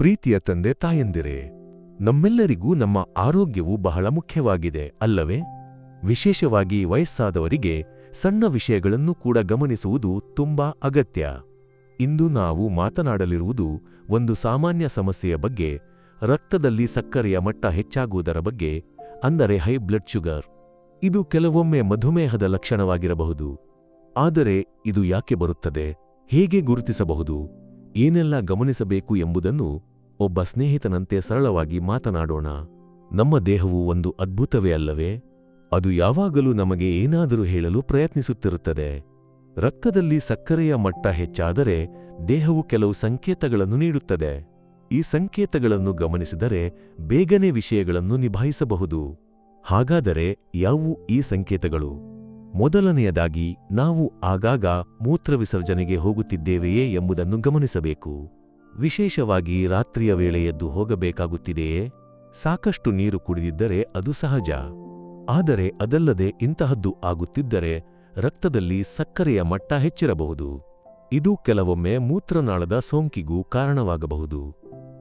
ಪ್ರೀತಿಯ ತಂದೆ ತಾಯಂದಿರೇ, ನಮ್ಮೆಲ್ಲರಿಗೂ ನಮ್ಮ ಆರೋಗ್ಯವು ಬಹಳ ಮುಖ್ಯವಾಗಿದೆ ಅಲ್ಲವೇ? ವಿಶೇಷವಾಗಿ ವಯಸ್ಸಾದವರಿಗೆ ಸಣ್ಣ ವಿಷಯಗಳನ್ನು ಕೂಡ ಗಮನಿಸುವುದು ತುಂಬಾ ಅಗತ್ಯ. ಇಂದು ನಾವು ಮಾತನಾಡಲಿರುವುದು ಒಂದು ಸಾಮಾನ್ಯ ಸಮಸ್ಯೆಯ ಬಗ್ಗೆ, ರಕ್ತದಲ್ಲಿ ಸಕ್ಕರೆಯ ಮಟ್ಟ ಹೆಚ್ಚಾಗುವುದರ ಬಗ್ಗೆ, ಅಂದರೆ ಹೈ ಬ್ಲಡ್ ಶುಗರ್. ಇದು ಕೆಲವೊಮ್ಮೆ ಮಧುಮೇಹದ ಲಕ್ಷಣವಾಗಿರಬಹುದು. ಆದರೆ ಇದು ಯಾಕೆ ಬರುತ್ತದೆ, ಹೇಗೆ ಗುರುತಿಸಬಹುದು, ಏನೆಲ್ಲ ಗಮನಿಸಬೇಕು ಎಂಬುದನ್ನು ಒಬ್ಬ ಸ್ನೇಹಿತನಂತೆ ಸರಳವಾಗಿ ಮಾತನಾಡೋಣ. ನಮ್ಮ ದೇಹವು ಒಂದು ಅದ್ಭುತವೇ ಅಲ್ಲವೇ? ಅದು ಯಾವಾಗಲೂ ನಮಗೆ ಏನಾದರೂ ಹೇಳಲು ಪ್ರಯತ್ನಿಸುತ್ತಿರುತ್ತದೆ. ರಕ್ತದಲ್ಲಿ ಸಕ್ಕರೆಯ ಮಟ್ಟ ಹೆಚ್ಚಾದರೆ ದೇಹವು ಕೆಲವು ಸಂಕೇತಗಳನ್ನು ನೀಡುತ್ತದೆ. ಈ ಸಂಕೇತಗಳನ್ನು ಗಮನಿಸಿದರೆ ಬೇಗನೆ ವಿಷಯಗಳನ್ನು ನಿಭಾಯಿಸಬಹುದು. ಹಾಗಾದರೆ ಯಾವುವು ಈ ಸಂಕೇತಗಳು? ಮೊದಲನೆಯದಾಗಿ, ನಾವು ಆಗಾಗ ಮೂತ್ರವಿಸರ್ಜನೆಗೆ ಹೋಗುತ್ತಿದ್ದೇವೆಯೇ ಎಂಬುದನ್ನು ಗಮನಿಸಬೇಕು. ವಿಶೇಷವಾಗಿ ರಾತ್ರಿಯ ವೇಳೆ ಎದ್ದು ಹೋಗಬೇಕಾಗುತ್ತಿದೆಯೇ? ಸಾಕಷ್ಟು ನೀರು ಕುಡಿದಿದ್ದರೆ ಅದು ಸಹಜ. ಆದರೆ ಅದಲ್ಲದೆ ಇಂತಹದ್ದು ಆಗುತ್ತಿದ್ದರೆ ರಕ್ತದಲ್ಲಿ ಸಕ್ಕರೆಯ ಮಟ್ಟ ಹೆಚ್ಚಿರಬಹುದು. ಇದು ಕೆಲವೊಮ್ಮೆ ಮೂತ್ರನಾಳದ ಸೋಂಕಿಗೂ ಕಾರಣವಾಗಬಹುದು.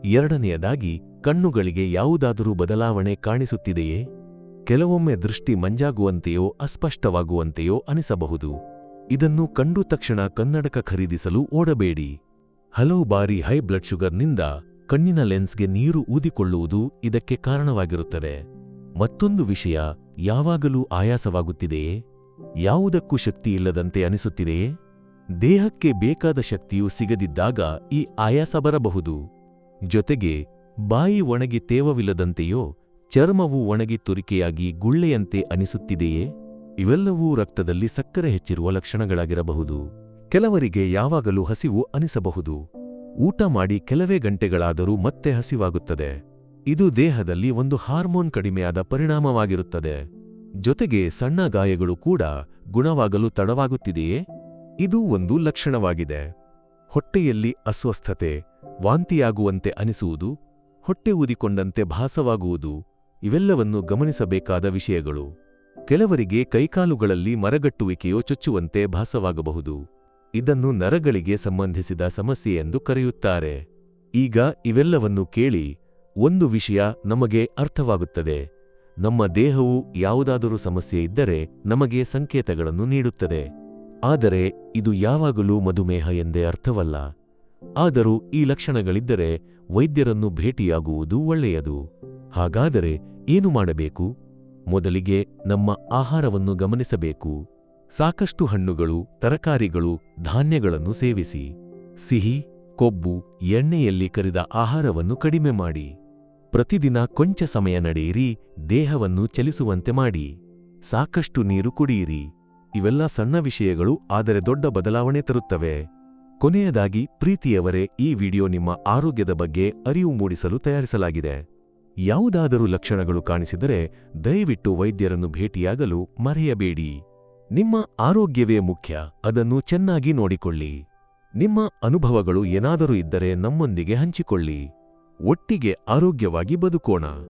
ಎರಡನೆಯದಾಗಿ, ಕಣ್ಣುಗಳಿಗೆ ಯಾವುದಾದರೂ ಬದಲಾವಣೆ ಕಾಣಿಸುತ್ತಿದೆಯೇ? ಕೆಲವೊಮ್ಮೆ ದೃಷ್ಟಿ ಮಂಜಾಗುವಂತೆಯೋ ಅಸ್ಪಷ್ಟವಾಗುವಂತೆಯೋ ಅನಿಸಬಹುದು. ಇದನ್ನು ಕಂಡು ತಕ್ಷಣ ಕನ್ನಡಕ ಖರೀದಿಸಲು ಓಡಬೇಡಿ. ಹಲವು ಬಾರಿ ಹೈ ಬ್ಲಡ್ ಶುಗರ್ನಿಂದ ಕಣ್ಣಿನ ಲೆನ್ಸ್ಗೆ ನೀರು ಊದಿಕೊಳ್ಳುವುದು ಇದಕ್ಕೆ ಕಾರಣವಾಗಿರುತ್ತದೆ. ಮತ್ತೊಂದು ವಿಷಯ, ಯಾವಾಗಲೂ ಆಯಾಸವಾಗುತ್ತಿದೆಯೇ? ಯಾವುದಕ್ಕೂ ಶಕ್ತಿಯಿಲ್ಲದಂತೆ ಅನಿಸುತ್ತಿದೆಯೇ? ದೇಹಕ್ಕೆ ಬೇಕಾದ ಶಕ್ತಿಯು ಸಿಗದಿದ್ದಾಗ ಈ ಆಯಾಸ ಬರಬಹುದು. ಜೊತೆಗೆ ಬಾಯಿ ಒಣಗಿ ತೇವವಿಲ್ಲದಂತೆಯೋ ಚರ್ಮವು ಒಣಗಿ ತುರಿಕೆಯಾಗಿ ಗುಳ್ಳೆಯಂತೆ ಅನಿಸುತ್ತಿದೆಯೇ? ಇವೆಲ್ಲವೂ ರಕ್ತದಲ್ಲಿ ಸಕ್ಕರೆ ಹೆಚ್ಚಿರುವ ಲಕ್ಷಣಗಳಾಗಿರಬಹುದು. ಕೆಲವರಿಗೆ ಯಾವಾಗಲೂ ಹಸಿವು ಅನಿಸಬಹುದು. ಊಟ ಮಾಡಿ ಕೆಲವೇ ಗಂಟೆಗಳಾದರೂ ಮತ್ತೆ ಹಸಿವಾಗುತ್ತದೆ. ಇದು ದೇಹದಲ್ಲಿ ಒಂದು ಹಾರ್ಮೋನ್ ಕಡಿಮೆಯಾದ ಪರಿಣಾಮವಾಗಿರುತ್ತದೆ. ಜೊತೆಗೆ ಸಣ್ಣ ಗಾಯಗಳು ಕೂಡ ಗುಣವಾಗಲು ತಡವಾಗುತ್ತಿದೆಯೇ? ಇದು ಒಂದು ಲಕ್ಷಣವಾಗಿದೆ. ಹೊಟ್ಟೆಯಲ್ಲಿ ಅಸ್ವಸ್ಥತೆ, ವಾಂತಿಯಾಗುವಂತೆ ಅನಿಸುವುದು, ಹೊಟ್ಟೆ ಊದಿಕೊಂಡಂತೆ ಭಾಸವಾಗುವುದು ಇವೆಲ್ಲವನ್ನು ಗಮನಿಸಬೇಕಾದ ವಿಷಯಗಳು. ಕೆಲವರಿಗೆ ಕೈಕಾಲುಗಳಲ್ಲಿ ಮರಗಟ್ಟುವಿಕೆಯೋ ಚುಚ್ಚುವಂತೆ ಭಾಸವಾಗಬಹುದು. ಇದನ್ನು ನರಗಳಿಗೆ ಸಂಬಂಧಿಸಿದ ಸಮಸ್ಯೆ ಎಂದು ಕರೆಯುತ್ತಾರೆ. ಈಗ ಇವೆಲ್ಲವನ್ನು ಕೇಳಿ ಒಂದು ವಿಷಯ ನಮಗೆ ಅರ್ಥವಾಗುತ್ತದೆ. ನಮ್ಮ ದೇಹವು ಯಾವುದಾದರೂ ಸಮಸ್ಯೆ ಇದ್ದರೆ ನಮಗೆ ಸಂಕೇತಗಳನ್ನು ನೀಡುತ್ತದೆ. ಆದರೆ ಇದು ಯಾವಾಗಲೂ ಮಧುಮೇಹ ಎಂದೇ ಅರ್ಥವಲ್ಲ. ಆದರೂ ಈ ಲಕ್ಷಣಗಳಿದ್ದರೆ ವೈದ್ಯರನ್ನು ಭೇಟಿಯಾಗುವುದು ಒಳ್ಳೆಯದು. ಹಾಗಾದರೆ ಏನು ಮಾಡಬೇಕು? ಮೊದಲಿಗೆ ನಮ್ಮ ಆಹಾರವನ್ನು ಗಮನಿಸಬೇಕು. ಸಾಕಷ್ಟು ಹಣ್ಣುಗಳು, ತರಕಾರಿಗಳು, ಧಾನ್ಯಗಳನ್ನು ಸೇವಿಸಿ. ಸಿಹಿ, ಕೊಬ್ಬು, ಎಣ್ಣೆಯಲ್ಲಿ ಕರಿದ ಆಹಾರವನ್ನು ಕಡಿಮೆ ಮಾಡಿ. ಪ್ರತಿದಿನ ಕೊಂಚ ಸಮಯ ನಡೆಯಿರಿ, ದೇಹವನ್ನು ಚಲಿಸುವಂತೆ ಮಾಡಿ. ಸಾಕಷ್ಟು ನೀರು ಕುಡಿಯಿರಿ. ಇವೆಲ್ಲ ಸಣ್ಣ ವಿಷಯಗಳು, ಆದರೆ ದೊಡ್ಡ ಬದಲಾವಣೆ ತರುತ್ತವೆ. ಕೊನೆಯದಾಗಿ, ಪ್ರೀತಿಯವರೇ, ಈ ವಿಡಿಯೋ ನಿಮ್ಮ ಆರೋಗ್ಯದ ಬಗ್ಗೆ ಅರಿವು ಮೂಡಿಸಲು ತಯಾರಿಸಲಾಗಿದೆ. ಯಾವುದಾದರೂ ಲಕ್ಷಣಗಳು ಕಾಣಿಸಿದರೆ ದಯವಿಟ್ಟು ವೈದ್ಯರನ್ನು ಭೇಟಿಯಾಗಲು ಮರೆಯಬೇಡಿ. ನಿಮ್ಮ ಆರೋಗ್ಯವೇ ಮುಖ್ಯ, ಅದನ್ನು ಚೆನ್ನಾಗಿ ನೋಡಿಕೊಳ್ಳಿ. ನಿಮ್ಮ ಅನುಭವಗಳು ಏನಾದರೂ ಇದ್ದರೆ ನಮ್ಮೊಂದಿಗೆ ಹಂಚಿಕೊಳ್ಳಿ. ಒಟ್ಟಿಗೆ ಆರೋಗ್ಯವಾಗಿ ಬದುಕೋಣ.